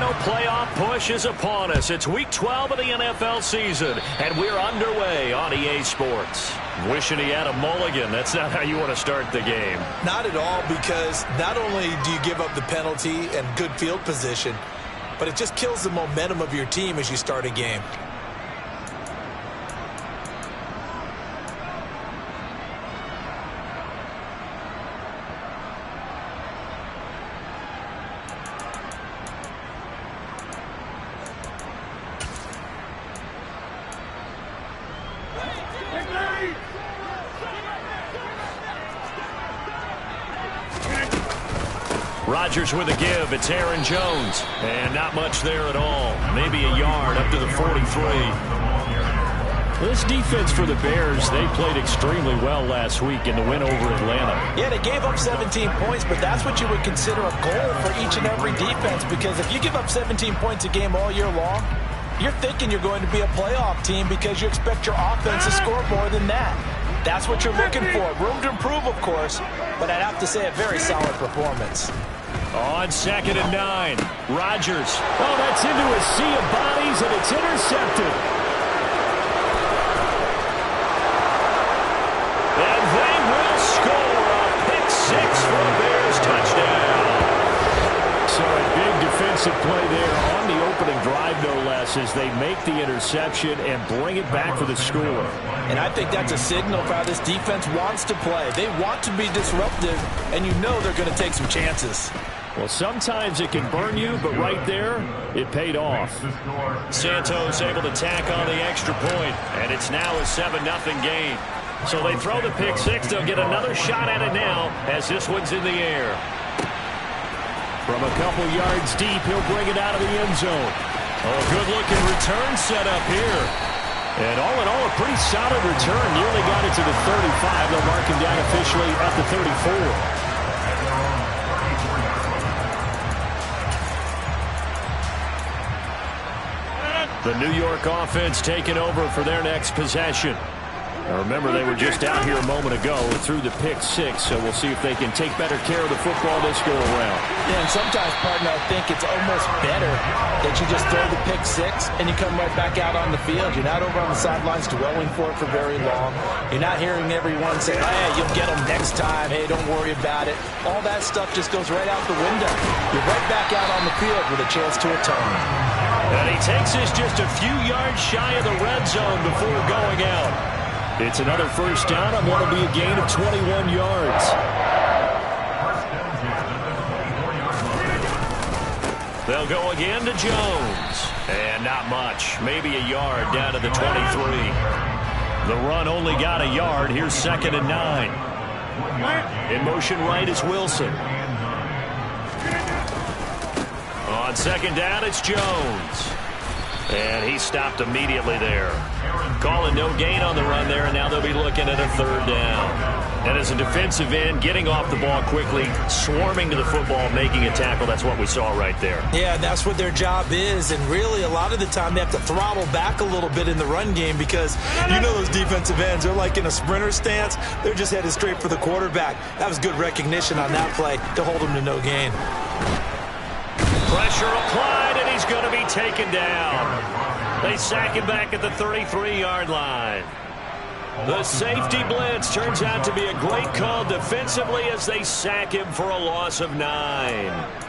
final playoff push is upon us. It's Week 12 of the NFL season, and we're underway on EA Sports. Wishing he had a mulligan. That's not how you want to start the game. Not at all, because not only do you give up the penalty and good field position, but it just kills the momentum of your team as you start a game. Rodgers with a give. It's Aaron Jones. And not much there at all. Maybe a yard up to the 43. This defense for the Bears, they played extremely well last week in the win over Atlanta. Yeah, they gave up 17 points, but that's what you would consider a goal for each and every defense, because if you give up 17 points a game all year long, you're thinking you're going to be a playoff team because you expect your offense to score more than that. That's what you're looking for. Room to improve, of course, but I'd have to say a very solid performance. On 2nd and 9, Rodgers. Oh, that's into a sea of bodies, and it's intercepted. And they will score a pick six for a Bears touchdown. So a big defensive play there on the opening drive, no less, as they make the interception and bring it back for the score. And I think that's a signal for how this defense wants to play. They want to be disruptive, and you know they're going to take some chances. Well, sometimes it can burn you, but right there, it paid off. Santos able to tack on the extra point, and it's now a 7-0 game. So they throw the pick six. They'll get another shot at it now as this one's in the air. From a couple yards deep, he'll bring it out of the end zone. Oh, good-looking return set up here. And all in all, a pretty solid return. Nearly got it to the 35. They'll mark him down officially at the 34. The New York offense taking over for their next possession. Now remember, they were just out here a moment ago through the pick six, so we'll see if they can take better care of the football this go-around. Yeah, and sometimes, partner, I think it's almost better that you just throw the pick six and you come right back out on the field. You're not over on the sidelines dwelling for it for very long. You're not hearing everyone say, hey, you'll get them next time. Hey, don't worry about it. All that stuff just goes right out the window. You're right back out on the field with a chance to atone. And he takes us just a few yards shy of the red zone before going out. It's another first down on what will be a gain of 21 yards. They'll go again to Jones. And not much. Maybe a yard down to the 23. The run only got a yard. Here's 2nd and 9. In motion right is Wilson. On 2nd down, it's Jones. And he stopped immediately there. Calling no gain on the run there, and now they'll be looking at a 3rd down. And as a defensive end, getting off the ball quickly, swarming to the football, making a tackle, that's what we saw right there. Yeah, that's what their job is, and really a lot of the time they have to throttle back a little bit in the run game because you know those defensive ends, they're like in a sprinter stance. They're just headed straight for the quarterback. That was good recognition on that play to hold him to no gain. Pressure applied, and he's going to be taken down. They sack him back at the 33-yard line. The safety blitz turns out to be a great call defensively as they sack him for a loss of 9.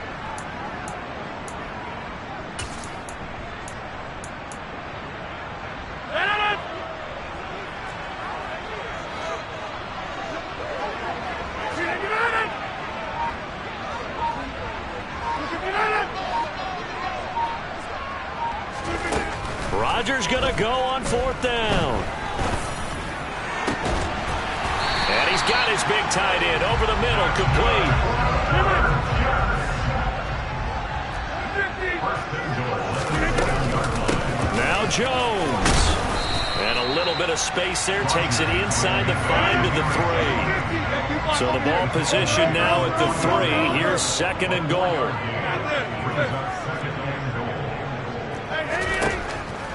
Rodgers going to go on 4th down. And he's got his big tight end over the middle, complete. Now Jones. And a little bit of space there, takes it inside the 5 to the 3. So the ball position now at the 3. Here's 2nd and goal.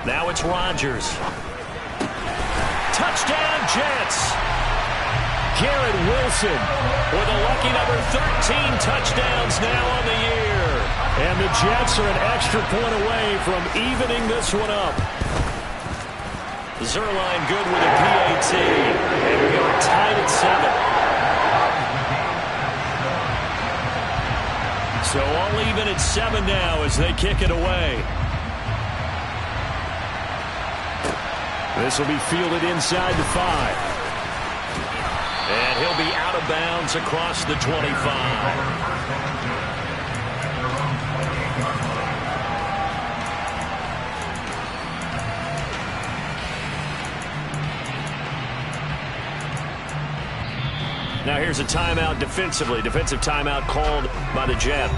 Now it's Rodgers. Touchdown, Jets. Garrett Wilson with a lucky number 13 touchdowns now on the year. And the Jets are an extra point away from evening this one up. Zerline good with a PAT. And we are tied at 7. So all even at 7 now as they kick it away. This will be fielded inside the 5. And he'll be out of bounds across the 25. Now here's a timeout defensively. Defensive timeout called by the Jets.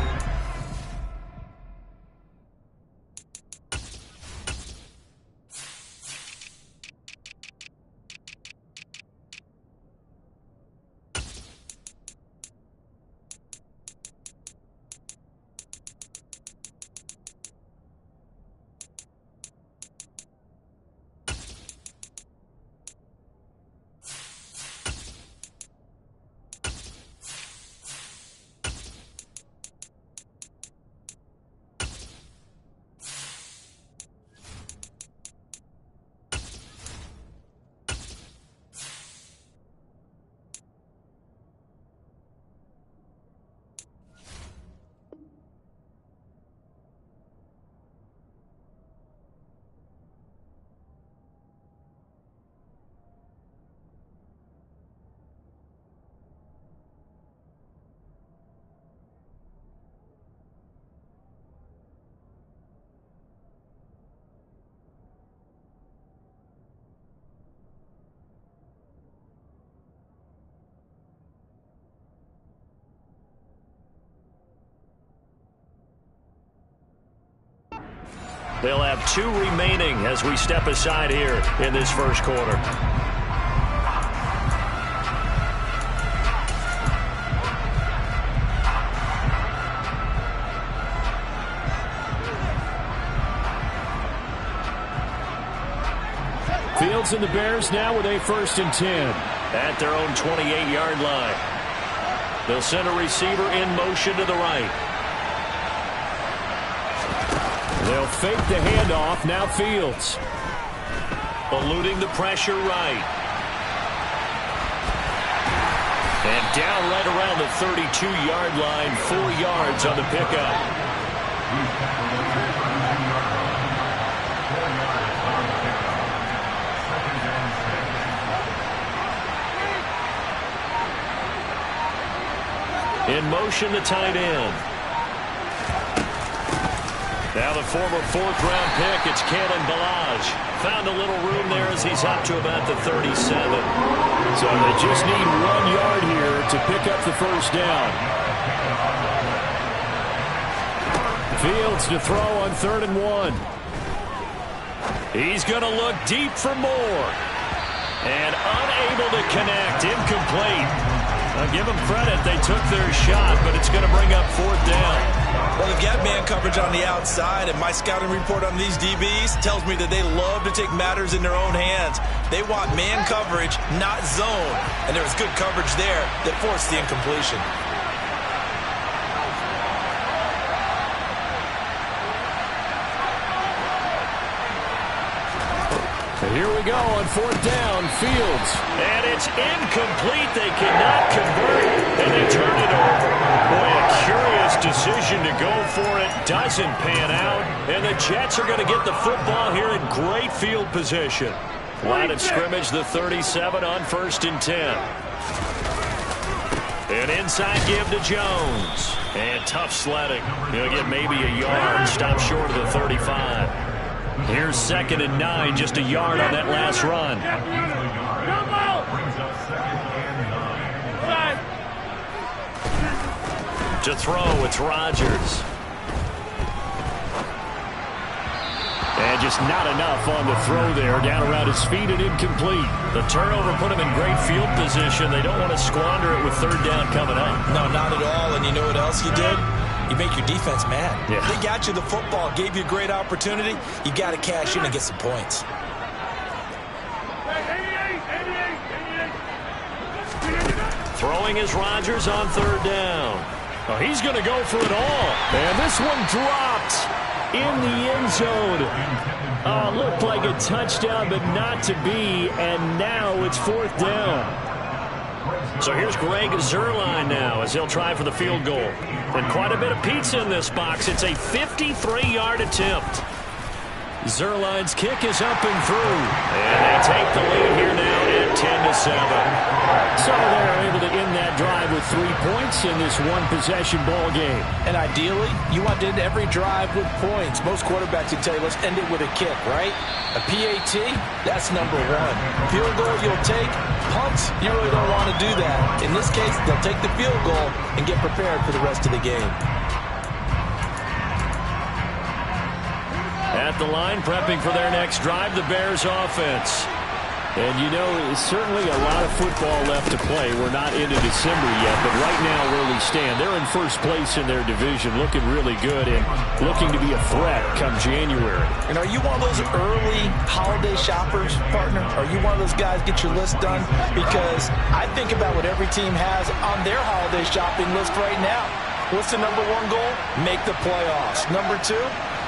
They'll have 2 remaining as we step aside here in this first quarter. Fields and the Bears now with a 1st and 10 at their own 28-yard line. They'll send a receiver in motion to the right. They'll fake the handoff. Now Fields. Eluding the pressure right. And down right around the 32-yard line. 4 yards on the pickup. In motion, the tight end. Now the former 4th-round pick, it's Kalen Ballage. Found a little room there as he's up to about the 37. So they just need 1 yard here to pick up the first down. Fields to throw on 3rd and 1. He's going to look deep for more. And unable to connect. Incomplete. I'll give them credit. They took their shot, but it's going to bring up 4th down. Well, they've got man coverage on the outside, and my scouting report on these DBs tells me that they love to take matters in their own hands. They want man coverage, not zone. And there was good coverage there that forced the incompletion. Here we go on 4th down, Fields. And it's incomplete. They cannot convert, and they turn it over. Boy, a curious decision to go for it. Doesn't pan out, and the Jets are going to get the football here in great field position. Line of scrimmage, the 37 on 1st and 10. An inside give to Jones. And tough sledding. He'll get maybe a yard. Stop short of the 35. Here's 2nd and 9, just a yard on that last run. To throw, it's Rodgers. And just not enough on the throw there. Down around his feet and incomplete. The turnover put him in great field position. They don't want to squander it with 3rd down coming up. No, not at all. And you know what else you did? You make your defense mad. Yeah. They got you the football, gave you a great opportunity. You got to cash in and get some points. Throwing is Rodgers on 3rd down. Oh, he's going to go for it all. And this one dropped in the end zone. Looked like a touchdown, but not to be. And now it's 4th down. So here's Greg Zuerlein now as he'll try for the field goal. And quite a bit of pizza in this box. It's a 53-yard attempt. Zuerlein's kick is up and through. And they take the lead here now at 10-7. So they're able to end that drive with 3 points in this one-possession ball game. And ideally, you want to end every drive with points. Most quarterbacks would tell you, let's end it with a kick, right? A PAT, that's number 1. Field goal you'll take. Punts, you really don't want to do that. In this case, they'll take the field goal and get prepared for the rest of the game. At the line, prepping for their next drive, the Bears offense. And you know, certainly a lot of football left to play. We're not into December yet, but right now where we stand, they're in first place in their division, looking really good and looking to be a threat come January. And are you one of those early holiday shoppers, partner? Are you one of those guys get your list done? Because I think about what every team has on their holiday shopping list right now. What's the number 1 goal? Make the playoffs. Number 2,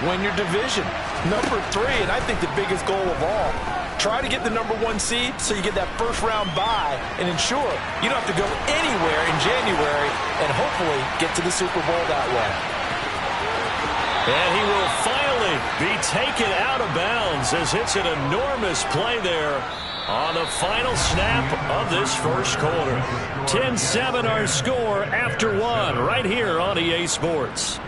win your division. Number 3, and I think the biggest goal of all, try to get the number 1 seed so you get that first-round bye and ensure you don't have to go anywhere in January and hopefully get to the Super Bowl that way. And he will finally be taken out of bounds as it's an enormous play there on the final snap of this first quarter. 10-7 our score after 1 right here on EA Sports.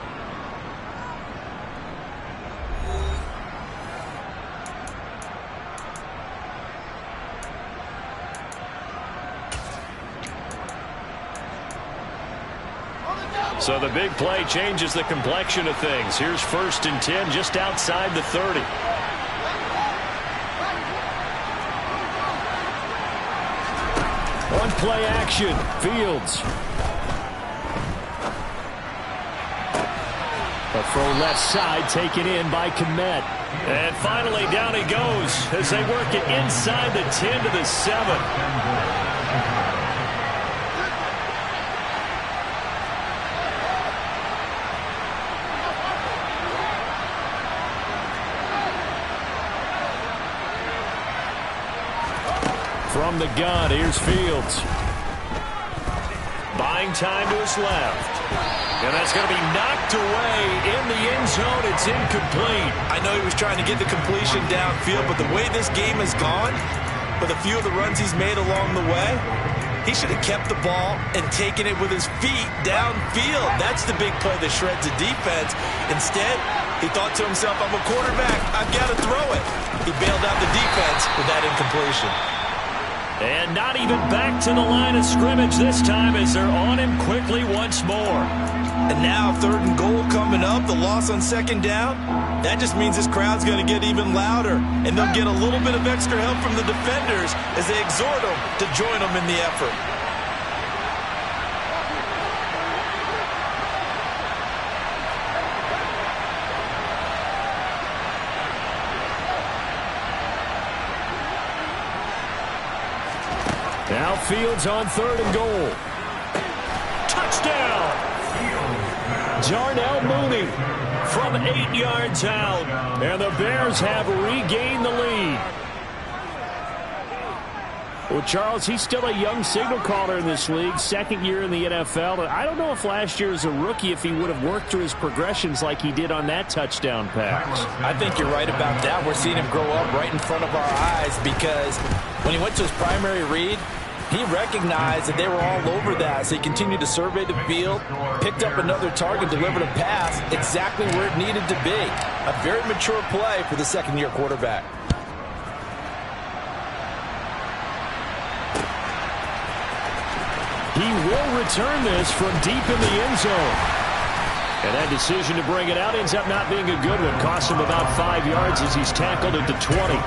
So the big play changes the complexion of things. Here's 1st and 10 just outside the 30. On play action, Fields. A throw left side taken in by Kmet. And finally down he goes as they work it inside the 10 to the 7. From the gun, here's Fields. Buying time to his left. And that's going to be knocked away in the end zone. It's incomplete. I know he was trying to get the completion downfield, but the way this game has gone, with a few of the runs he's made along the way, he should have kept the ball and taken it with his feet downfield. That's the big play that shreds the defense. Instead, he thought to himself, I'm a quarterback, I've got to throw it. He bailed out the defense with that incompletion. And not even back to the line of scrimmage this time as they're on him quickly once more. And now 3rd and goal coming up, the loss on 2nd down. That just means this crowd's going to get even louder. And they'll get a little bit of extra help from the defenders as they exhort them to join them in the effort. Now Fields on 3rd and goal. Touchdown! Darnell Mooney from 8 yards out. And the Bears have regained the lead. Well, Charles, he's still a young signal caller in this league, 2nd year in the NFL. I don't know if last year as a rookie, if he would have worked through his progressions like he did on that touchdown pass. I think you're right about that. We're seeing him grow up right in front of our eyes because when he went to his primary read, he recognized that they were all over that, so he continued to survey the field, picked up another target, delivered a pass exactly where it needed to be. A very mature play for the 2nd-year quarterback. He will return this from deep in the end zone. And that decision to bring it out ends up not being a good one. Cost him about 5 yards as he's tackled at the 20.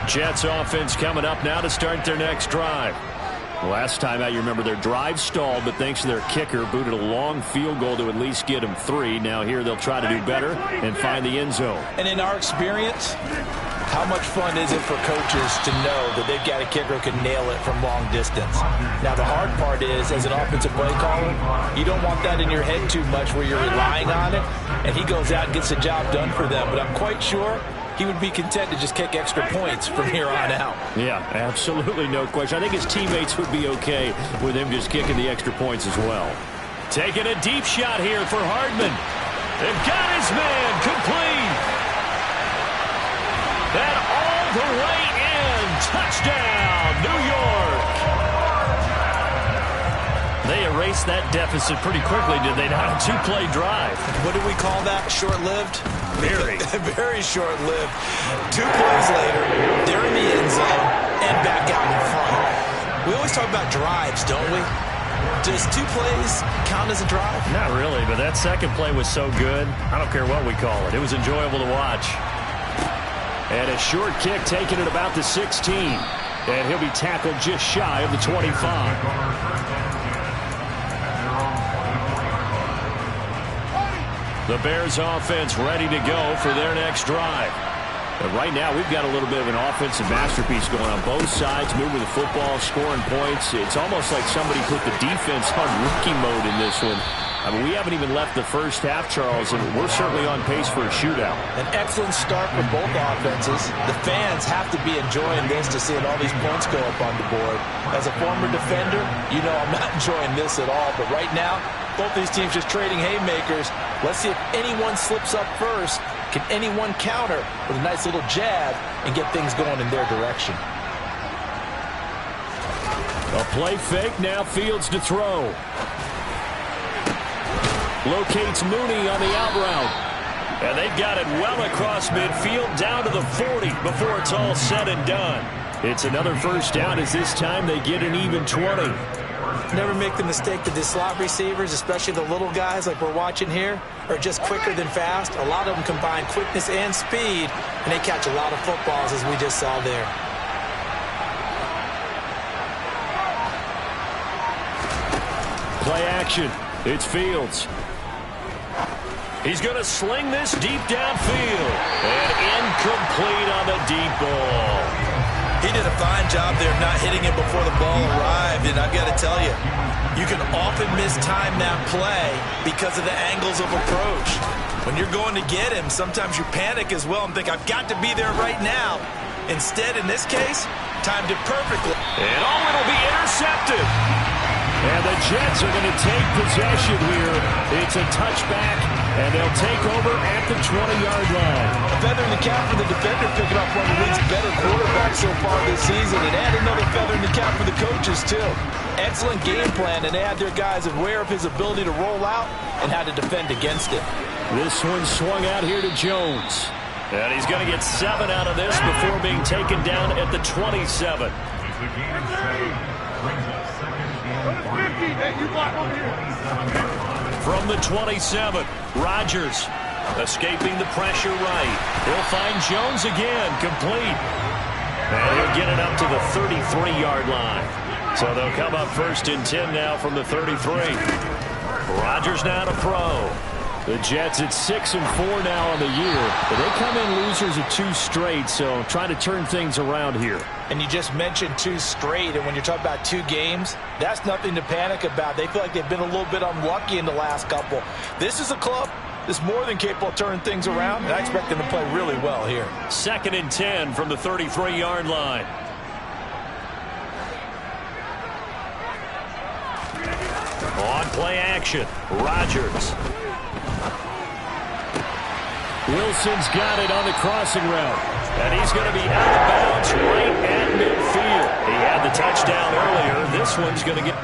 Jets offense coming up now to start their next drive. Last time out, you remember their drive stalled, but thanks to their kicker, booted a long field goal to at least get them 3. Now here they'll try to do better and find the end zone. And in our experience, how much fun is it for coaches to know that they've got a kicker who can nail it from long distance? Now, the hard part is, as an offensive play caller, you don't want that in your head too much where you're relying on it, and he goes out and gets the job done for them. But I'm quite sure he would be content to just kick extra points from here on out. Yeah, absolutely no question. I think his teammates would be okay with him just kicking the extra points as well. Taking a deep shot here for Hardman. They've got his man complete. And all the way in. Touchdown, New York. They erased that deficit pretty quickly, did they not? A 2-play drive. What do we call that? Short-lived? Very. Very short-lived. 2 plays later, they're in the end zone and back out in front. We always talk about drives, don't we? Does 2 plays count as a drive? Not really, but that second play was so good. I don't care what we call it. It was enjoyable to watch. And a short kick taken at about the 16. And he'll be tackled just shy of the 25. The Bears offense ready to go for their next drive. And right now, we've got a little bit of an offensive masterpiece going on both sides, moving the football, scoring points. It's almost like somebody put the defense on rookie mode in this one. I mean, we haven't even left the first half, Charles, and we're certainly on pace for a shootout. An excellent start for both offenses. The fans have to be enjoying this to seeing all these points go up on the board. As a former defender, you know I'm not enjoying this at all. But right now, both these teams just trading haymakers. Let's see if anyone slips up first. Can anyone counter with a nice little jab and get things going in their direction? A play fake, now Fields to throw. Locates Mooney on the out route. And they've got it well across midfield down to the 40 before it's all said and done. It's another first down as this time they get an even 20. Never make the mistake that the slot receivers, especially the little guys like we're watching here, are just quicker than fast. A lot of them combine quickness and speed, and they catch a lot of footballs as we just saw there. Play action. It's Fields. He's going to sling this deep downfield. And incomplete on the deep ball. He did a fine job there of not hitting it before the ball arrived. And I've got to tell you, you can often mistime that play because of the angles of approach. When you're going to get him, sometimes you panic as well and think, I've got to be there right now. Instead, in this case, timed it perfectly. And it'll be intercepted. And the Jets are going to take possession here. It's a touchback, and they'll take over at the 20-yard line. A feather in the cap for the defender, picking up one of the league's better quarterbacks so far this season, and add another feather in the cap for the coaches, too. Excellent game plan, and they had their guys aware of his ability to roll out and how to defend against it. This one swung out here to Jones. And he's going to get 7 out of this before being taken down at the 27. From the 27, Rodgers escaping the pressure right. He'll find Jones again, complete. And he'll get it up to the 33-yard line. So they'll come up 1st and 10 now from the 33. Rodgers now to throw. The Jets at 6-4 now on the year. But they come in losers of 2 straight, so trying to turn things around here. And you just mentioned 2 straight, and when you're talking about 2 games, that's nothing to panic about. They feel like they've been a little bit unlucky in the last couple. This is a club that's more than capable of turning things around, and I expect them to play really well here. 2nd and 10 from the 33-yard line. On play action, Rodgers. Wilson's got it on the crossing route. And he's going to be out of bounds right at midfield. He had the touchdown earlier. This one's going to get...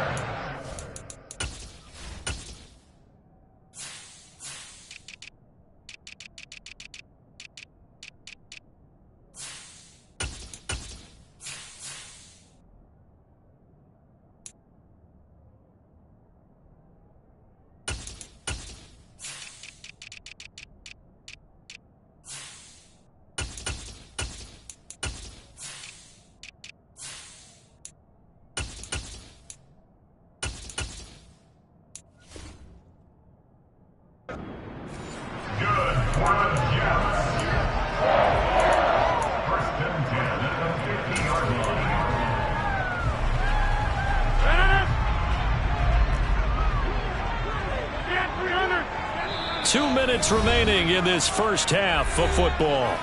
2 minutes remaining in this first half of football.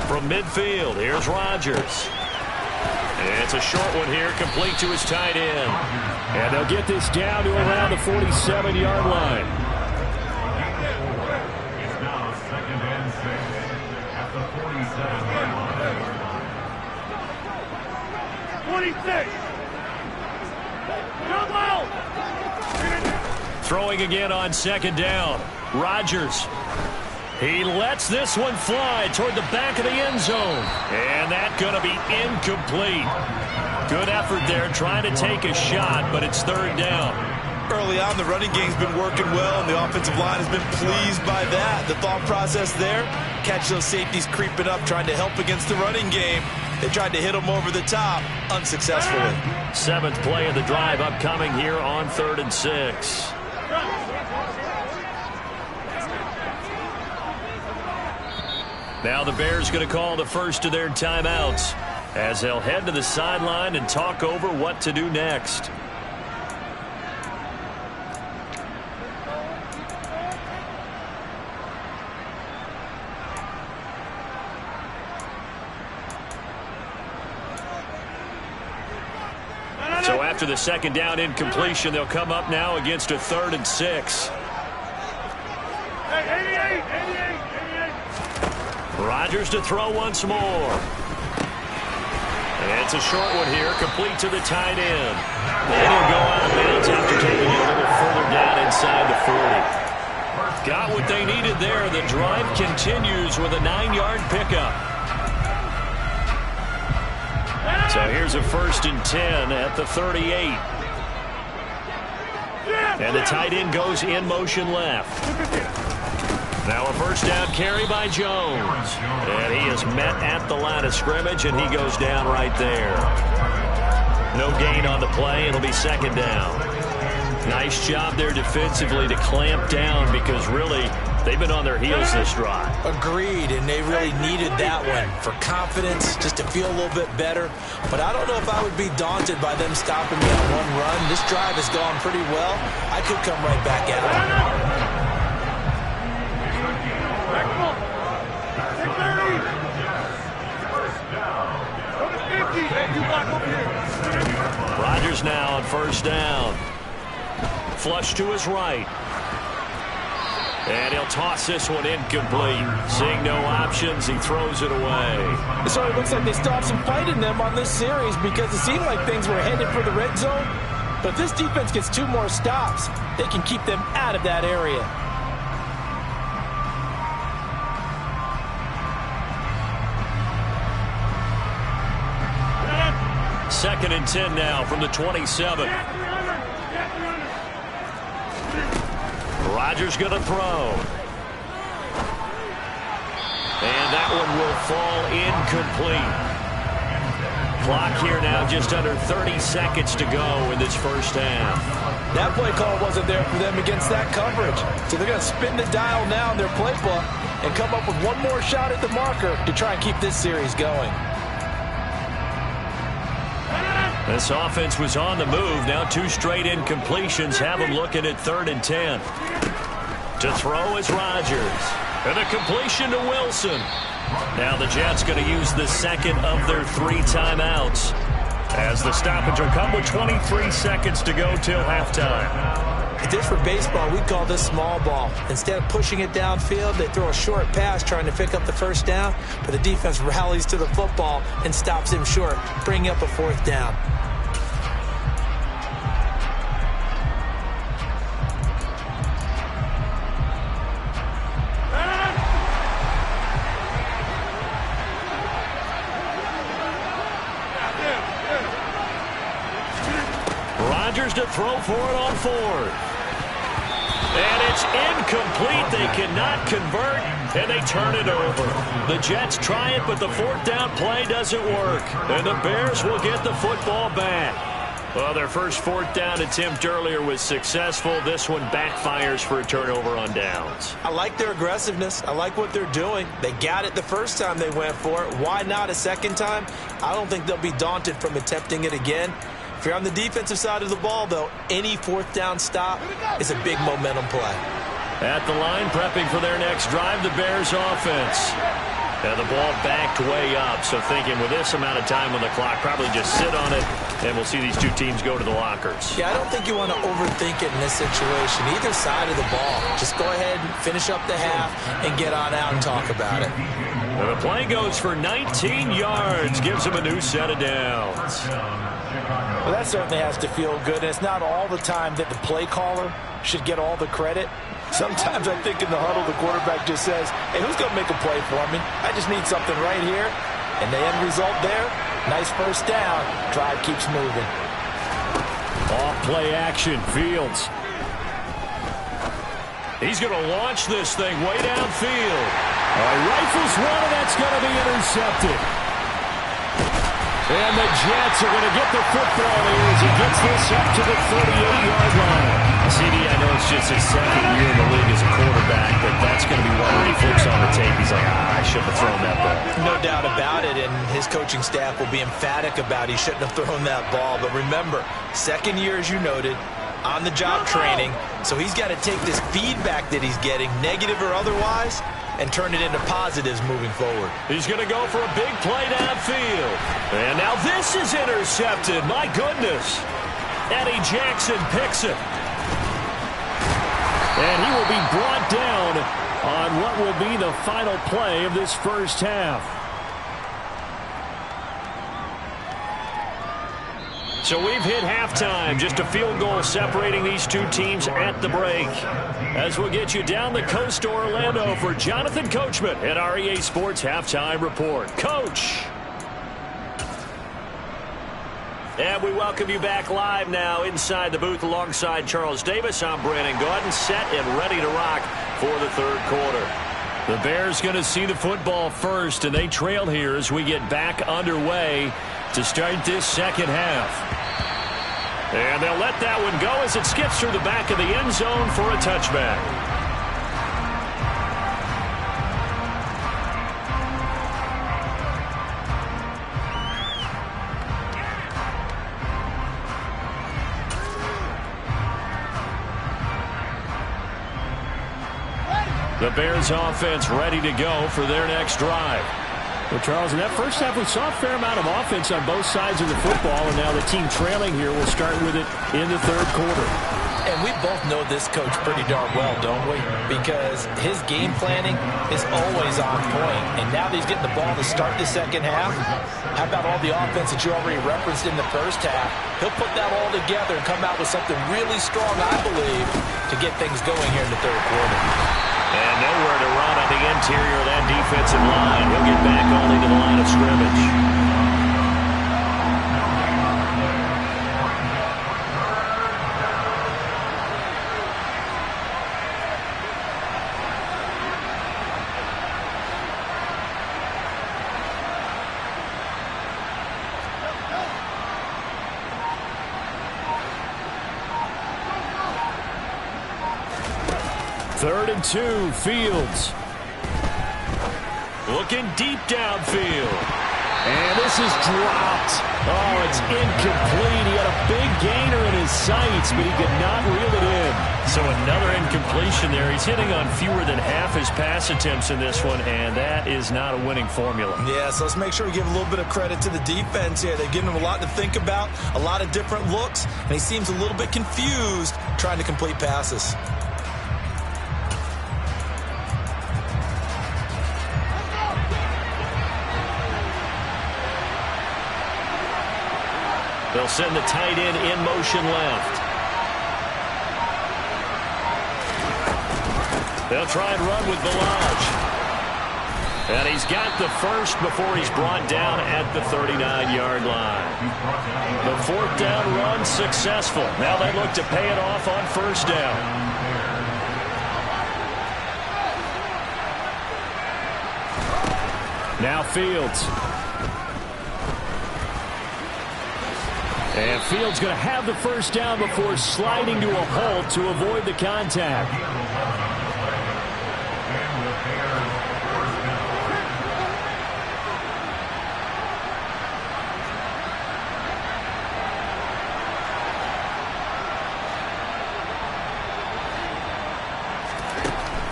From midfield, here's Rodgers. It's a short one here, complete to his tight end. And they'll get this down to around the 47-yard line. It's now 2nd and 6 at the 47-yard line. 26. Throwing again on 2nd down. Rodgers. He lets this one fly toward the back of the end zone. And that's going to be incomplete. Good effort there trying to take a shot, but it's 3rd down. Early on, the running game's been working well, and the offensive line has been pleased by that. The thought process there, catch those safeties creeping up, trying to help against the running game. They tried to hit them over the top, unsuccessfully. 7th play of the drive upcoming here on 3rd and 6. Now the Bears going to call the first of their timeouts as they'll head to the sideline and talk over what to do next. So after the 2nd down incompletion, they'll come up now against a 3rd and 6. Rodgers to throw once more. And it's a short one here, complete to the tight end. And he'll go out of bounds after taking it a little further down inside the 40. Got what they needed there. The drive continues with a 9-yard pickup. So here's a 1st and 10 at the 38. And the tight end goes in motion left. Now a 1st down carry by Jones. And he is met at the line of scrimmage, and he goes down right there. No gain on the play. It'll be 2nd down. Nice job there defensively to clamp down because really they've been on their heels this drive. Agreed, and they really needed that one for confidence, just to feel a little bit better. But I don't know if I would be daunted by them stopping me on one run. This drive has gone pretty well. I could come right back at it. Rodgers now on 1st down. Flush to his right. And he'll toss this one incomplete. Seeing no options, he throws it away. So it looks like they still have some fight in them on this series because it seemed like things were headed for the red zone. But if this defense gets 2 more stops, they can keep them out of that area. Second and 10 now from the 27. Rodgers going to throw. And that one will fall incomplete. Clock here now just under 30 seconds to go in this first half. That play call wasn't there for them against that coverage. So they're going to spin the dial now in their playbook and come up with one more shot at the marker to try and keep this series going. This offense was on the move. Now 2 straight incompletions have them looking at 3rd and 10. To throw is Rodgers. And a completion to Wilson. Now the Jets going to use the 2nd of their 3 timeouts as the stoppage will come with 23 seconds to go till halftime. If this were baseball, we'd call this small ball. Instead of pushing it downfield, they throw a short pass trying to pick up the 1st down, but the defense rallies to the football and stops him short, bringing up a 4th down. Rodgers to throw for it on 4th. And it's incomplete. They cannot convert, and they turn it over. The Jets try it, but the 4th down play doesn't work. And the Bears will get the football back. Well, their first fourth down attempt earlier was successful. This one backfires for a turnover on downs. I like their aggressiveness. I like what they're doing. They got it the first time they went for it. Why not a second time? I don't think they'll be daunted from attempting it again. If you're on the defensive side of the ball, though, any fourth down stop is a big momentum play. At the line, prepping for their next drive, the Bears offense. And the ball backed way up, so thinking with this amount of time on the clock, probably just sit on it, and we'll see these two teams go to the lockers. Yeah, I don't think you want to overthink it in this situation. Either side of the ball, just go ahead and finish up the half and get on out and talk about it. And the play goes for 19 yards, gives them a new set of downs. Well, that certainly has to feel good, and it's not all the time that the play caller should get all the credit. Sometimes I think in the huddle, the quarterback just says, hey, who's going to make a play for me? I just need something right here. And the end result there, nice first down. Drive keeps moving. Off play action, Fields. He's going to launch this thing way downfield. Rifles one, and that's going to be intercepted. And the Jets are going to get the football here as he gets this up to the 38-yard line. CD, I know it's just his second year in the league as a quarterback, but that's going to be one where he flips on the tape. He's like, I shouldn't have thrown that ball. No doubt about it, and his coaching staff will be emphatic about he shouldn't have thrown that ball. But remember, second year, as you noted, on-the-job training, so he's got to take this feedback that he's getting, negative or otherwise, and turn it into positives moving forward. He's going to go for a big play downfield. And now this is intercepted. My goodness. Eddie Jackson picks it. And he will be brought down on what will be the final play of this first half. So we've hit halftime. Just a field goal separating these two teams at the break. As we'll get you down the coast to Orlando for Jonathan Coachman at our EA Sports Halftime Report. Coach. And we welcome you back live now inside the booth alongside Charles Davis. I'm Brandon Gaudin, set and ready to rock for the third quarter. The Bears going to see the football first, and they trail here as we get back underway to start this second half. And they'll let that one go as it skips through the back of the end zone for a touchback. The Bears offense ready to go for their next drive. Well, Charles, in that first half, we saw a fair amount of offense on both sides of the football, and now the team trailing here will start with it in the third quarter. And we both know this coach pretty darn well, don't we? Because his game planning is always on point. And now that he's getting the ball to start the second half, how about all the offense that you already referenced in the first half? He'll put that all together and come out with something really strong, I believe, to get things going here in the third quarter. And nowhere to run on the interior of that defensive line. He'll get back only to the line of scrimmage. Third and 2, Fields. Looking deep downfield. And this is dropped. Oh, it's incomplete. He had a big gainer in his sights, but he could not reel it in. So another incompletion there. He's hitting on fewer than half his pass attempts in this one, and that is not a winning formula. Yeah, so let's make sure we give a little bit of credit to the defense here. They've given him a lot to think about, a lot of different looks, and he seems a little bit confused trying to complete passes. They'll send the tight end in motion left. They'll try and run with Balaj. And he's got the first before he's brought down at the 39-yard line. The fourth down run successful. Now they look to pay it off on first down. Now Fields. And Fields going to have the first down before sliding to a halt to avoid the contact.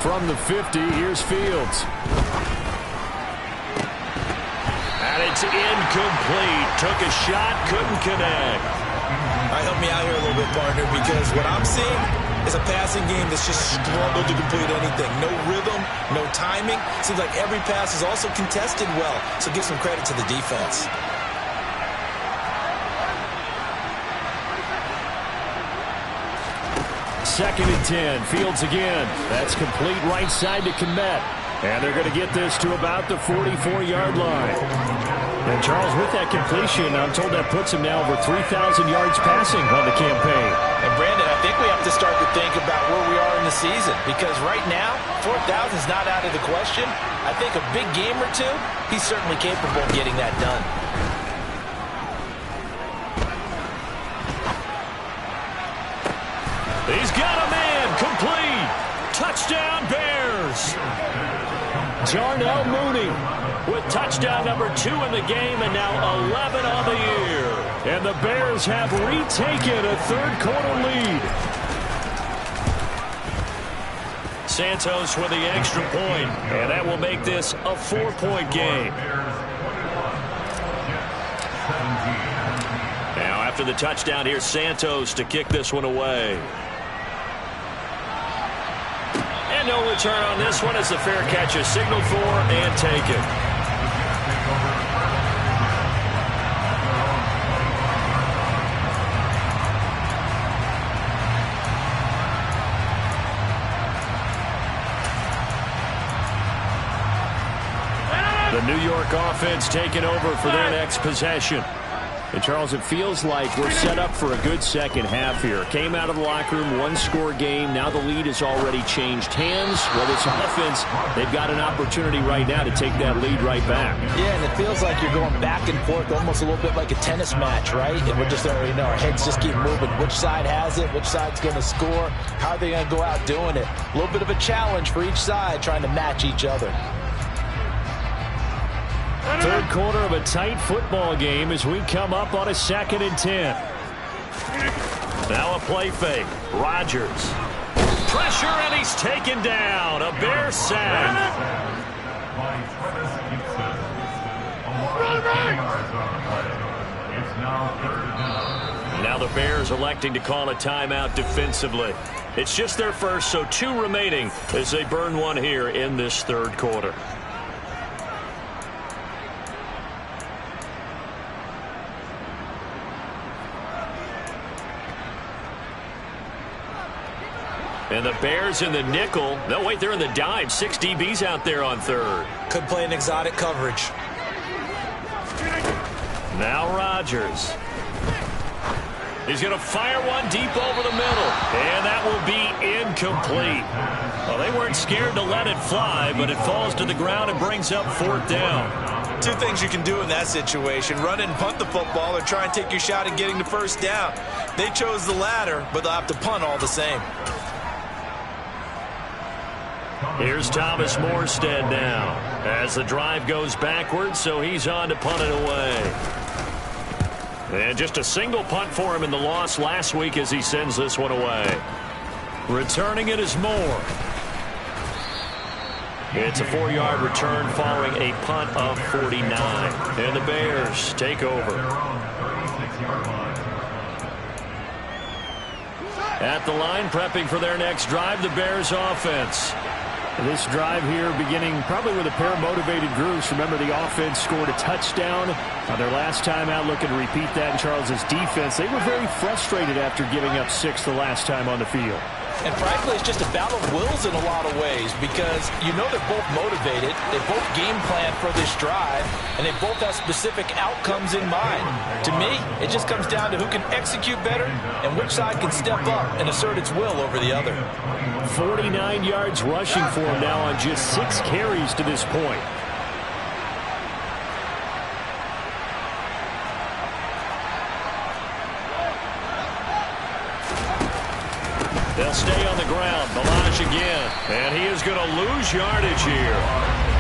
From the 50, here's Fields. And it's incomplete. Took a shot, couldn't connect. All right, help me out here a little bit, partner, because what I'm seeing is a passing game that's just struggled to complete anything. No rhythm, no timing. Seems like every pass is also contested well, so give some credit to the defense. Second and 10. Fields again. That's complete right side to Kmet. And they're going to get this to about the 44-yard line. And Charles, with that completion, I'm told that puts him now over 3,000 yards passing on the campaign. And Brandon, I think we have to start to think about where we are in the season, because right now, 4,000 is not out of the question. I think a big game or two, he's certainly capable of getting that done. He's got a man, complete. Touchdown, Bears. Darnell Mooney with touchdown number 2 in the game and now 11 on the year. And the Bears have retaken a third-quarter lead. Santos with the extra point, and that will make this a 4-point game. Now after the touchdown, here's Santos to kick this one away. And no return on this one as the fair catch is signaled for and taken. The New York offense taking over for their next possession. And, Charles, it feels like we're set up for a good second half here. Came out of the locker room, one-score game. Now the lead has already changed hands. Well, this offense, they've got an opportunity right now to take that lead right back. Yeah, and it feels like you're going back and forth, almost a little bit like a tennis match, right? And we're just already know our heads just keep moving. Which side has it? Which side's going to score? How are they going to go out doing it? A little bit of a challenge for each side, trying to match each other. Third quarter of a tight football game as we come up on a 2nd and 10. Now a play fake. Rodgers. Pressure, and he's taken down. A Bear sack. Now the Bears electing to call a timeout defensively. It's just their first, so 2 remaining as they burn one here in this third quarter. And the Bears in the nickel. No, wait, they're in the dime. 6 DBs out there on third. Could play an exotic coverage. Now Rodgers. He's going to fire one deep over the middle. And that will be incomplete. Well, they weren't scared to let it fly, but it falls to the ground and brings up 4th down. 2 things you can do in that situation. Run and punt the football or try and take your shot at getting the first down. They chose the latter, but they'll have to punt all the same. Here's Thomas Morstead now as the drive goes backwards, so he's on to punt it away. And just a single punt for him in the loss last week as he sends this one away. Returning it is Moore. It's a 4-yard return following a punt of 49. And the Bears take over. At the line, prepping for their next drive, the Bears offense. This drive here beginning probably with a pair of motivated groups. Remember, the offense scored a touchdown on their last time out. Looking to repeat that in Charles's defense. They were very frustrated after giving up 6 the last time on the field. And frankly, it's just a battle of wills in a lot of ways, because you know they're both motivated, they both game plan for this drive, and they both have specific outcomes in mind. To me, it just comes down to who can execute better and which side can step up and assert its will over the other. 49 yards rushing for him now on just 6 carries to this point. They'll stay on the ground. Balaj again. And he is going to lose yardage here.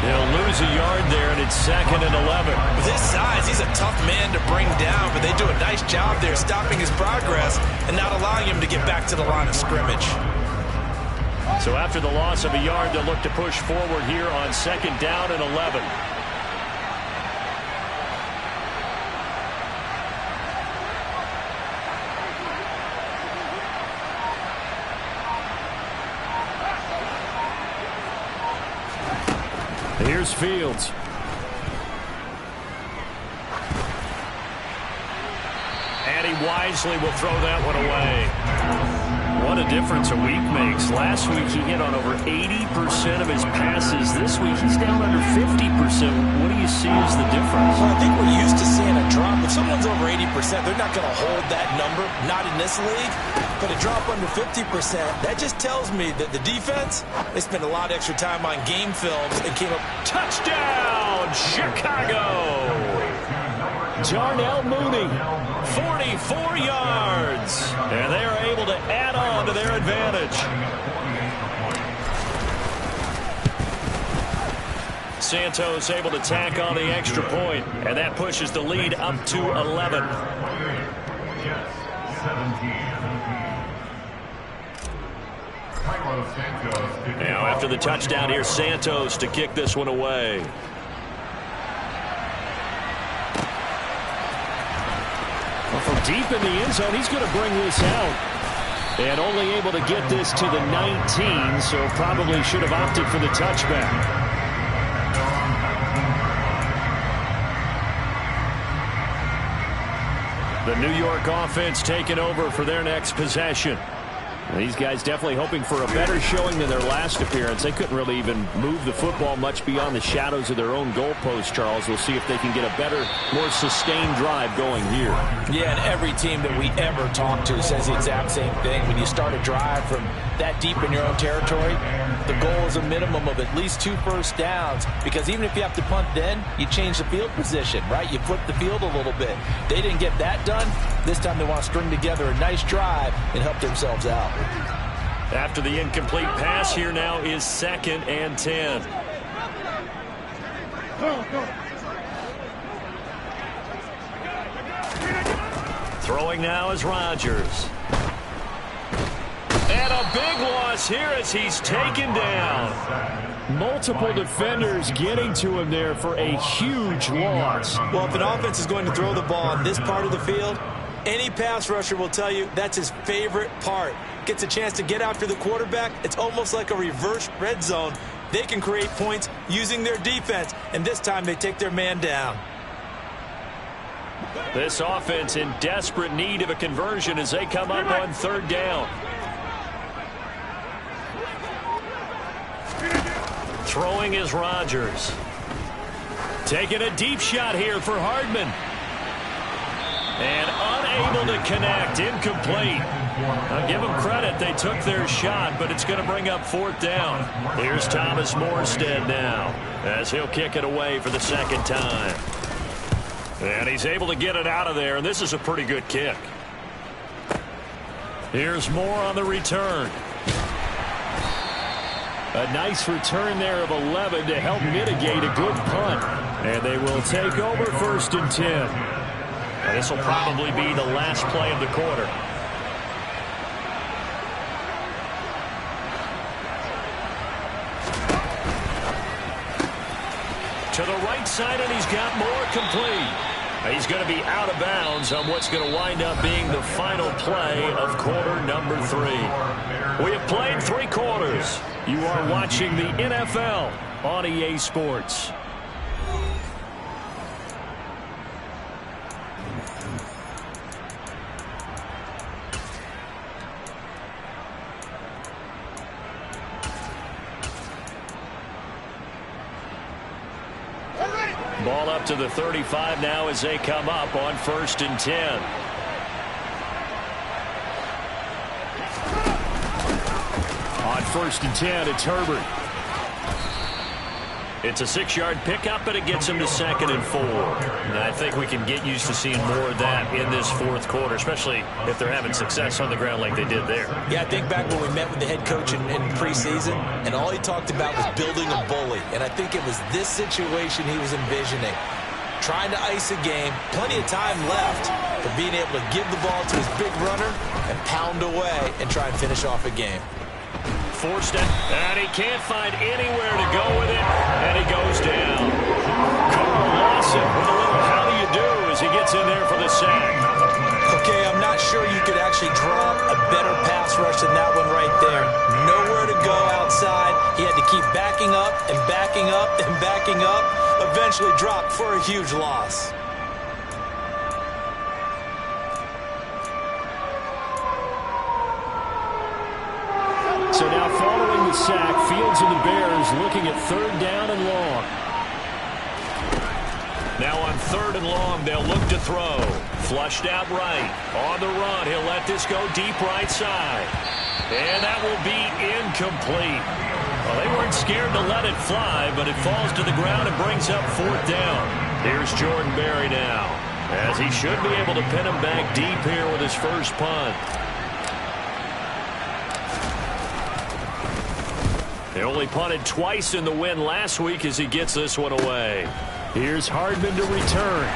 He'll lose a yard there, and it's 2nd and 11. With his size, he's a tough man to bring down, but they do a nice job there stopping his progress and not allowing him to get back to the line of scrimmage. So after the loss of a yard, they'll look to push forward here on 2nd down and 11. Here's Fields. And he wisely will throw that one away. What a difference a week makes. Last week he hit on over 80% of his passes. This week he's down under 50%. What do you see as the difference? Well, I think we're used to seeing a drop. If someone's over 80%, they're not going to hold that number. Not in this league. But a drop under 50%, that just tells me that the defense, they spent a lot of extra time on game films and came up. Touchdown, Chicago! Darnell Mooney, 44 yards. And they are able to add on to their advantage. Santos able to tack on the extra point, and that pushes the lead up to 11. Now after the touchdown, here's Santos to kick this one away. Well, from deep in the end zone, he's going to bring this out. And only able to get this to the 19, so probably should have opted for the touchback. The New York offense taking over for their next possession. These guys definitely hoping for a better showing than their last appearance. They couldn't really even move the football much beyond the shadows of their own goalpost, Charles. We'll see if they can get a better, more sustained drive going here. Yeah, and every team that we ever talk to says the exact same thing. When you start a drive from that deep in your own territory, the goal is a minimum of at least 2 first downs, because even if you have to punt then, you change the field position, right? You flip the field a little bit. They didn't get that done. This time they want to string together a nice drive and help themselves out. After the incomplete pass, here now is 2nd and 10. Throwing now is Rodgers. And a big loss here as he's taken down. Multiple defenders getting to him there for a huge loss. Well, if an offense is going to throw the ball on this part of the field, any pass rusher will tell you that's his favorite part. Gets a chance to get after the quarterback. It's almost like a reverse red zone. They can create points using their defense, and this time they take their man down. This offense in desperate need of a conversion as they come up on 3rd down. Throwing is Rodgers. Taking a deep shot here for Hardman. And unable to connect, incomplete. I'll give them credit, they took their shot, but it's going to bring up 4th down. Here's Thomas Morstead now, as he'll kick it away for the 2nd time. And he's able to get it out of there, and this is a pretty good kick. Here's Moore on the return. A nice return there of 11 to help mitigate a good punt. And they will take over 1st and 10. And this will probably be the last play of the quarter. To the right side, and he's got Moore complete. He's going to be out of bounds on what's going to wind up being the final play of quarter number 3. We have played 3 quarters. You are watching the NFL on EA Sports. Ball up to the 35 now as they come up on 1st and 10. On 1st and 10, it's Herbert. It's a 6-yard pickup, but it gets him to 2nd and 4. And I think we can get used to seeing more of that in this fourth quarter, especially if they're having success on the ground like they did there. Yeah, I think back when we met with the head coach in preseason, and all he talked about was building a bully. And I think it was this situation he was envisioning. Trying to ice a game, plenty of time left, but being able to give the ball to his big runner and pound away and try and finish off a game. Forced it, and he can't find anywhere to go with it, and he goes down. Carl Lawson with a little how do you do as he gets in there for the sack. Okay, I'm not sure you could actually draw a better pass rush than that one right there. Nowhere to go outside. He had to keep backing up and backing up and backing up. Eventually dropped for a huge loss. So now following the sack, Fields and the Bears looking at 3rd down and long. Now on 3rd and long, they'll look to throw. Flushed out right. On the run, he'll let this go deep right side. And that will be incomplete. Well, they weren't scared to let it fly, but it falls to the ground and brings up 4th down. Here's Jordan Berry now, as he should be able to pin him back deep here with his first punt. They only punted twice in the win last week as he gets this one away. Here's Hardman to return.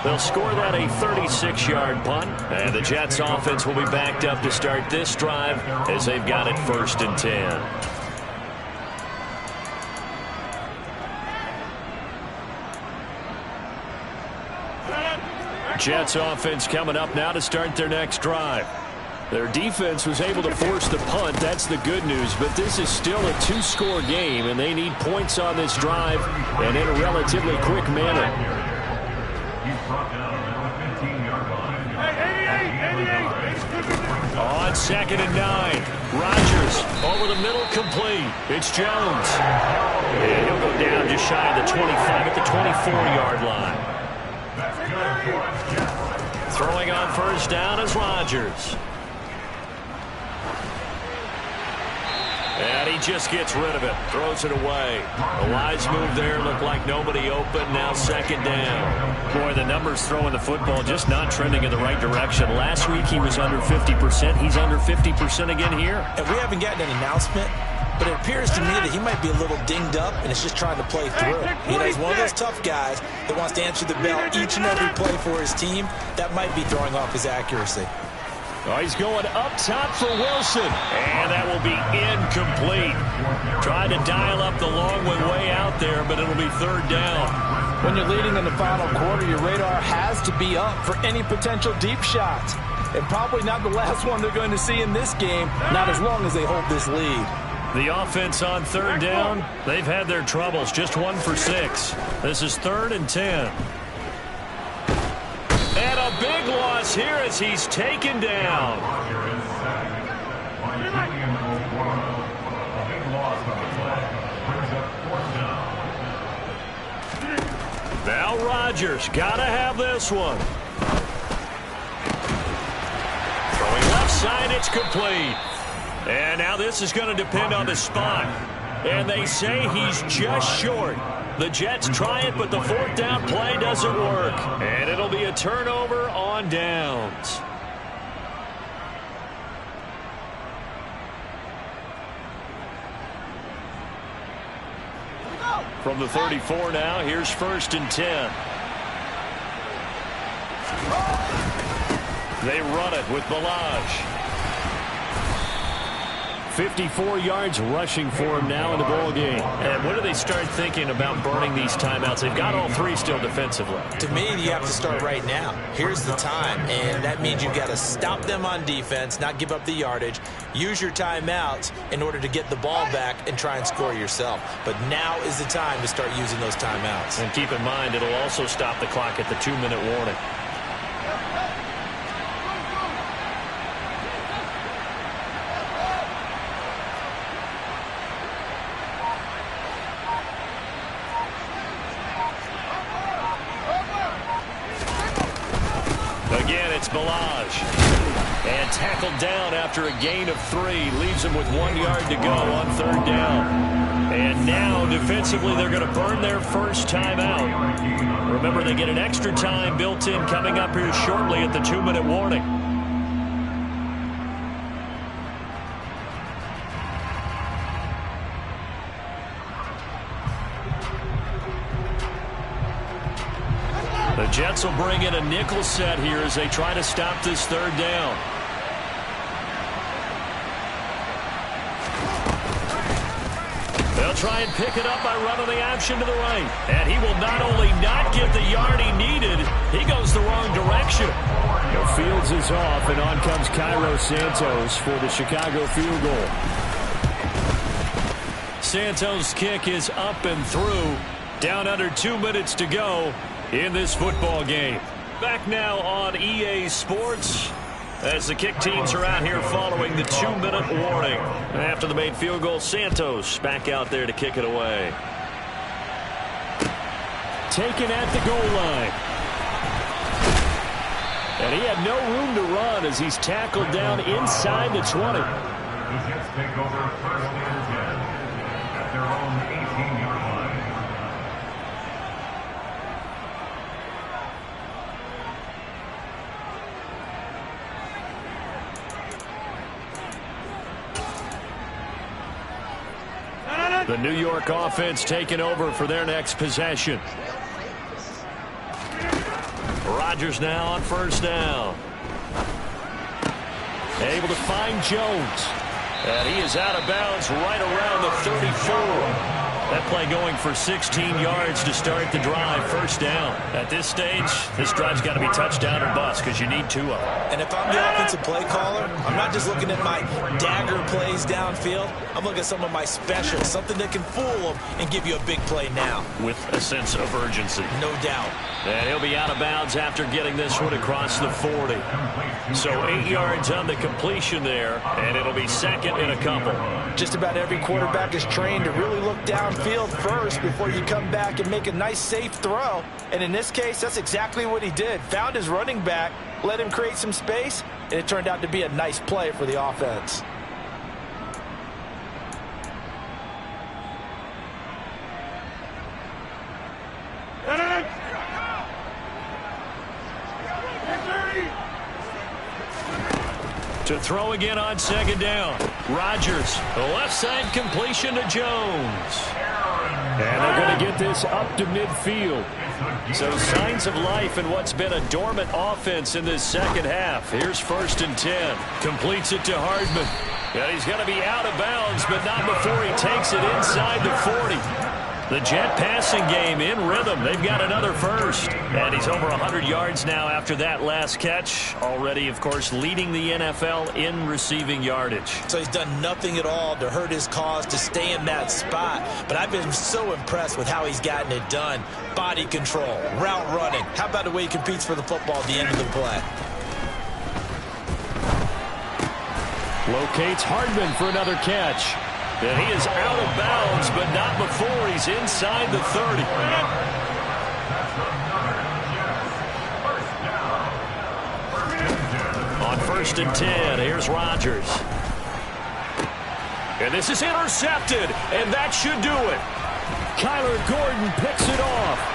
They'll score that a 36-yard punt, and the Jets offense will be backed up to start this drive as they've got it 1st and 10. Jets offense coming up now to start their next drive. Their defense was able to force the punt. That's the good news. But this is still a 2-score game, and they need points on this drive and in a relatively quick manner. He's brought down at the 15-yard line. On 2nd and 9. Rodgers over the middle, complete. It's Jones. And he'll go down just shy of the 25 at the 24-yard line. Throwing on 1st down is Rodgers. And he just gets rid of it. Throws it away. A wise move there. Looked like nobody open. Now 2nd down. Boy, the numbers throwing the football just not trending in the right direction. Last week he was under 50%. He's under 50% again here. And we haven't gotten an announcement, but it appears to me that he might be a little dinged up and is just trying to play through. You know, he's one of those tough guys that wants to answer the bell each and every play for his team. That might be throwing off his accuracy. Oh, he's going up top for Wilson. And that will be incomplete. Trying to dial up the long one way out there, but it'll be 3rd down. When you're leading in the final quarter, your radar has to be up for any potential deep shots. And probably not the last one they're going to see in this game, not as long as they hold this lead. The offense on 3rd down, they've had their troubles. Just 1 for 6. This is 3rd and 10. And a big loss here as he's taken down. Now Rodgers got to have this one. Throwing left side, it's complete. And now this is going to depend on the spot. And they say he's just short. The Jets try it, but the 4th down play doesn't work. And it'll be a turnover on downs. From the 34 now, here's 1st and 10. They run it with Balaj. 54 yards rushing for him now in the ball game. And when do they start thinking about burning these timeouts? They've got all 3 still defensively. To me, you have to start right now. Here's the time, and that means you've got to stop them on defense, not give up the yardage, use your timeouts in order to get the ball back and try and score yourself. But now is the time to start using those timeouts. And keep in mind, it'll also stop the clock at the 2-minute warning. Again, it's Balaj. And tackled down after a gain of 3. Leaves him with 1 yard to go on 3rd down. And now, defensively, they're going to burn their first timeout. Remember, they get an extra time built in coming up here shortly at the 2-minute warning. The Jets will bring in a nickel set here as they try to stop this 3rd down. They'll try and pick it up by running the option to the right. And he will not only not get the yard he needed, he goes the wrong direction. The Fields is off, and on comes Cairo Santos for the Chicago field goal. Santos' kick is up and through. Down under 2 minutes to go in this football game. Back now on EA Sports as the kick teams are out here following the 2-minute warning. After the made field goal, Santos back out there to kick it away. Taken at the goal line. And he had no room to run as he's tackled down inside the 20. The Jets take over 1st and 10 at their own 18-yard line. The New York offense taking over for their next possession. Rodgers now on 1st down. Able to find Jones. And he is out of bounds right around the 34. That play going for 16 yards to start the drive. 1st down. At this stage, this drive's got to be touchdown or bust because you need 2 of them. And if I'm the offensive play caller, I'm not just looking at my dagger plays downfield. I'm looking at some of my specials, something that can fool them and give you a big play now. With a sense of urgency. No doubt. And he'll be out of bounds after getting this one across the 40. So 8 yards on the completion there, and it'll be 2nd and a couple. Just about every quarterback is trained to really look downfield first before you come back and make a nice, safe throw. And in this case, that's exactly what he did. Found his running back, let him create some space, and it turned out to be a nice play for the offense. To throw again on 2nd down. Rodgers, the left side completion to Jones. And they're going to get this up to midfield. So signs of life in what's been a dormant offense in this 2nd half. Here's 1st and 10. Completes it to Hardman. And he's going to be out of bounds, but not before he takes it inside the 40. The Jet passing game in rhythm. They've got another first. And he's over 100 yards now after that last catch. Already, of course, leading the NFL in receiving yardage. So he's done nothing at all to hurt his cause to stay in that spot. But I've been so impressed with how he's gotten it done. Body control, route running. How about the way he competes for the football at the end of the play? Locates Hardman for another catch. And he is out of bounds, but not before he's inside the 30. On 1st and 10, here's Rodgers. And this is intercepted, and that should do it. Kyler Gordon picks it off.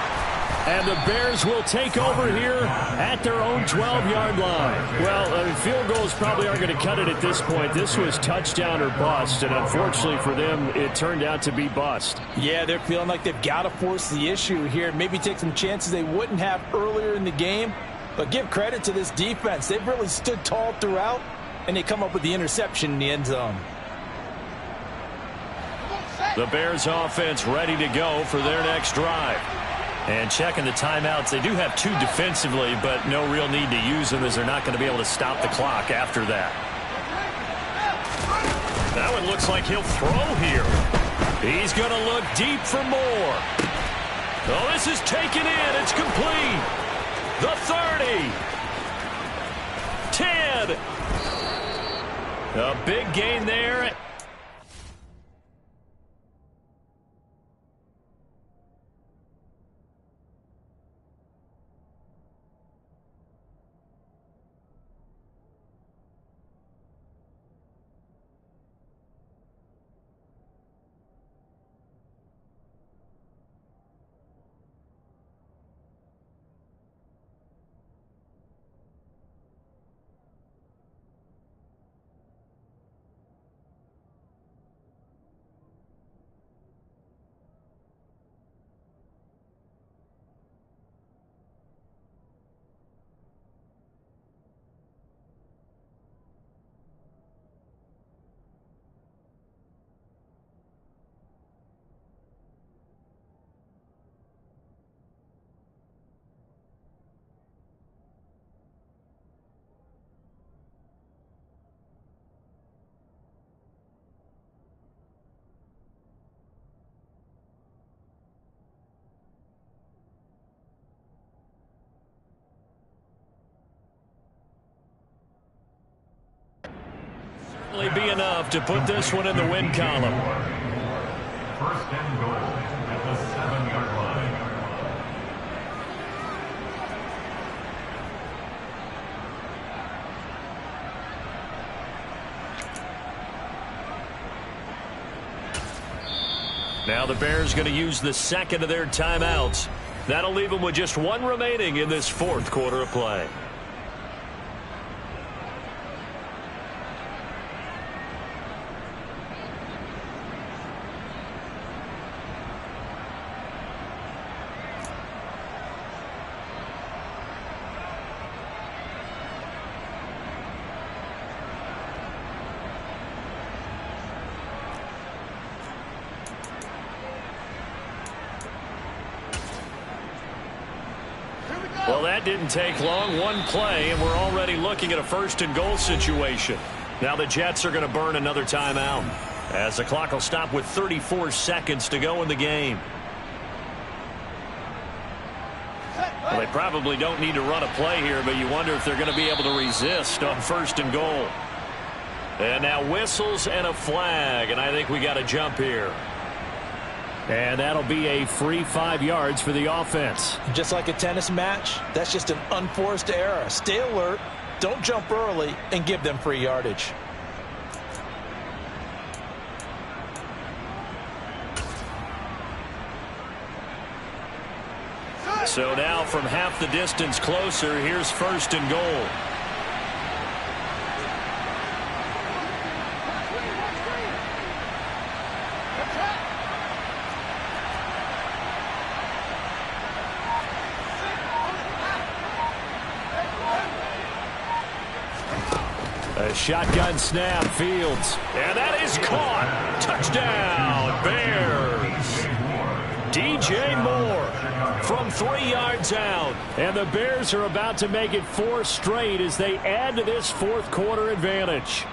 And the Bears will take over here at their own 12-yard line. Well, field goals probably aren't going to cut it at this point. This was touchdown or bust, and unfortunately for them, it turned out to be bust. Yeah, they're feeling like they've got to force the issue here. Maybe take some chances they wouldn't have earlier in the game. But give credit to this defense. They've really stood tall throughout, and they come up with the interception in the end zone. The Bears offense ready to go for their next drive. And checking the timeouts, they do have 2 defensively, but no real need to use them as they're not going to be able to stop the clock after that. That one looks like he'll throw here. He's going to look deep for more. Oh, this is taken in. It's complete. The 30. 10. A big gain there. Will be enough to put this one in the win column. First and goal at the 7-yard line. Now the Bears going to use the second of their timeouts. That'll leave them with just one remaining in this fourth quarter of play. Well, that didn't take long. One play, and we're already looking at a first and goal situation. Now the Jets are going to burn another timeout, as the clock will stop with 34 seconds to go in the game. Well, they probably don't need to run a play here, but you wonder if they're going to be able to resist on first and goal. And now whistles and a flag, and I think we got to jump here. And that'll be a free 5 yards for the offense. Just like a tennis match, that's just an unforced error. Stay alert, don't jump early, and give them free yardage. So now from half the distance closer, here's first and goal. A shotgun snap, Fields. And that is caught. Touchdown, Bears. DJ Moore from 3 yards out. And the Bears are about to make it 4 straight as they add to this fourth quarter advantage.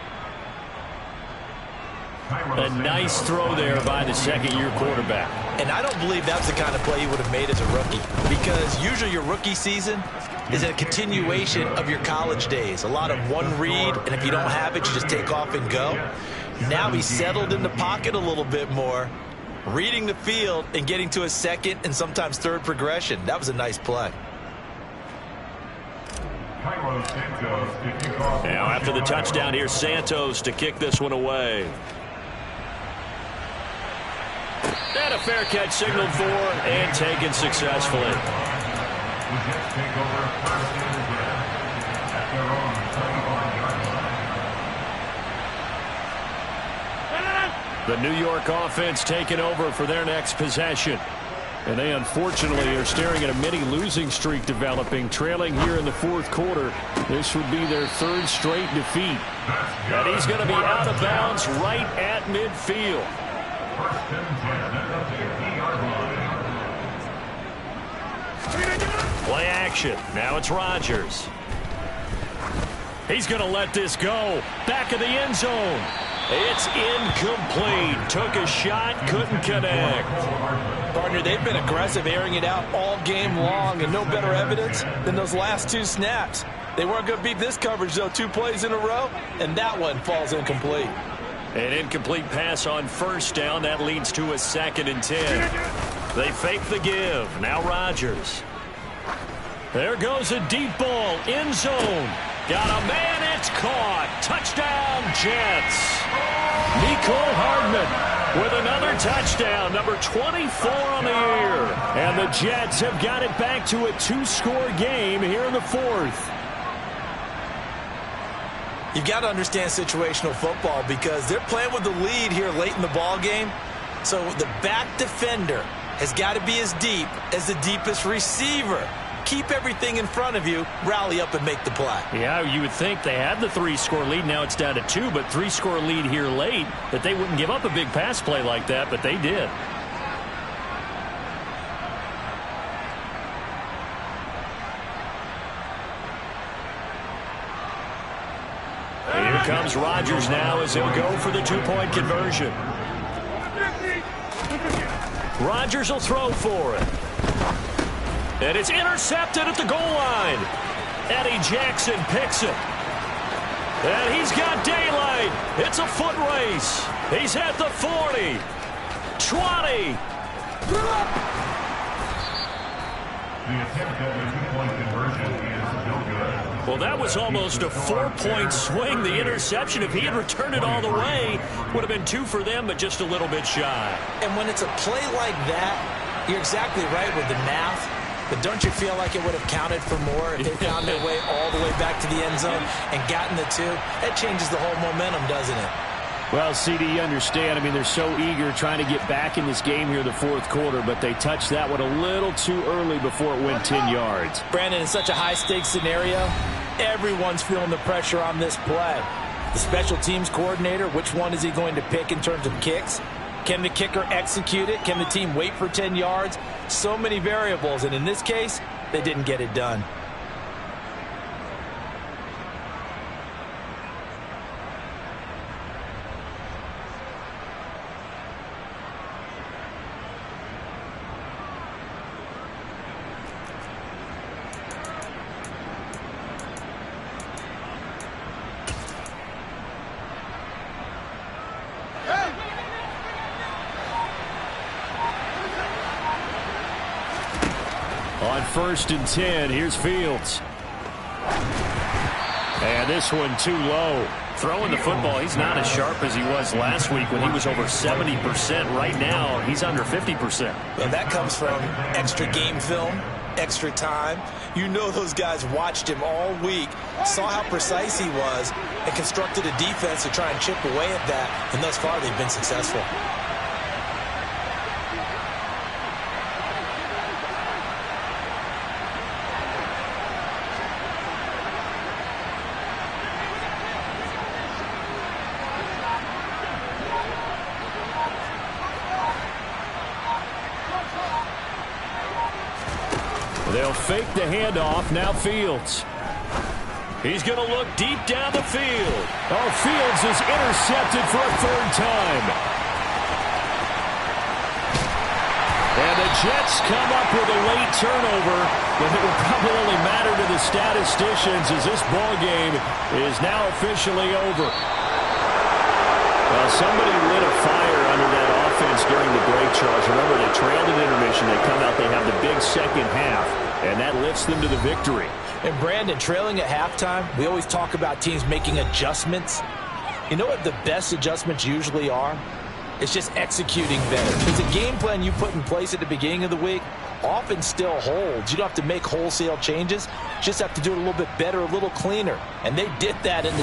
A nice throw there by the second-year quarterback. And I don't believe that's the kind of play he would have made as a rookie, because usually your rookie season is a continuation of your college days. A lot of one read, and if you don't have it, you just take off and go. Now he's settled in the pocket a little bit more, reading the field and getting to a second and sometimes third progression. That was a nice play. Now after the touchdown, here's Santos to kick this one away. And a fair catch signaled for and taken successfully. The New York offense taking over for their next possession. And they unfortunately are staring at a mini losing streak developing, trailing here in the fourth quarter. This would be their 3rd straight defeat. And he's going to be out of bounds right at midfield. Play action. Now it's Rodgers. He's going to let this go. Back of the end zone. It's incomplete. Took a shot, couldn't connect. Partner, they've been aggressive, airing it out all game long, and no better evidence than those last 2 snaps. They weren't going to beat this coverage, though, 2 plays in a row, and that one falls incomplete. An incomplete pass on first down. That leads to a 2nd and 10. They fake the give. Now Rodgers. There goes a deep ball. End zone. Got a man. It's caught. Touchdown, Jets. Mecole Hardman with another touchdown. Number 24 on the year. And the Jets have got it back to a 2-score game here in the fourth. You've got to understand situational football because they're playing with the lead here late in the ball game. So the back defender has got to be as deep as the deepest receiver. Keep everything in front of you, rally up and make the play. Yeah, you would think they had the 3-score lead. Now it's down to 2, but 3-score lead here late, that they wouldn't give up a big pass play like that, but they did. Here comes Rodgers now as he'll go for the 2-point conversion. Rodgers will throw for it. And it's intercepted at the goal line. Eddie Jackson picks it. And he's got daylight. It's a foot race. He's at the 40, 20. The attempt at the two-point conversion is no good. Well, that was almost a 4-point swing. The interception, if he had returned it all the way, would have been 2 for them, but just a little bit shy. And when it's a play like that, you're exactly right with the math. But don't you feel like it would have counted for more if they found their way all the way back to the end zone and gotten the 2? That changes the whole momentum, doesn't it? Well, CD, you understand. I mean, they're so eager trying to get back in this game here in the fourth quarter, but they touched that one a little too early before it went 10 yards. Brandon, in such a high-stakes scenario, everyone's feeling the pressure on this play. The special teams coordinator, which one is he going to pick in terms of kicks? Can the kicker execute it? Can the team wait for 10 yards? So many variables, and in this case, they didn't get it done. On 1st and 10, here's Fields. And this one too low. Throwing the football, he's not as sharp as he was last week when he was over 70%. Right now, he's under 50%. And that comes from extra game film, extra time. You know those guys watched him all week, saw how precise he was, and constructed a defense to try and chip away at that. And thus far, they've been successful. They'll fake the handoff. Now Fields. He's going to look deep down the field. Oh, Fields is intercepted for a 3rd time. And the Jets come up with a late turnover, but it will probably only matter to the statisticians as this ball game is now officially over. Well, somebody lit a fire under that offense during the break, Charles. Remember, they trailed at intermission. They come out, they have the big second half, and that lifts them to the victory. And Brandon, trailing at halftime, we always talk about teams making adjustments. You know what the best adjustments usually are? It's just executing better. Because the game plan you put in place at the beginning of the week often still holds. You don't have to make wholesale changes. You just have to do it a little bit better, a little cleaner. And they did that in the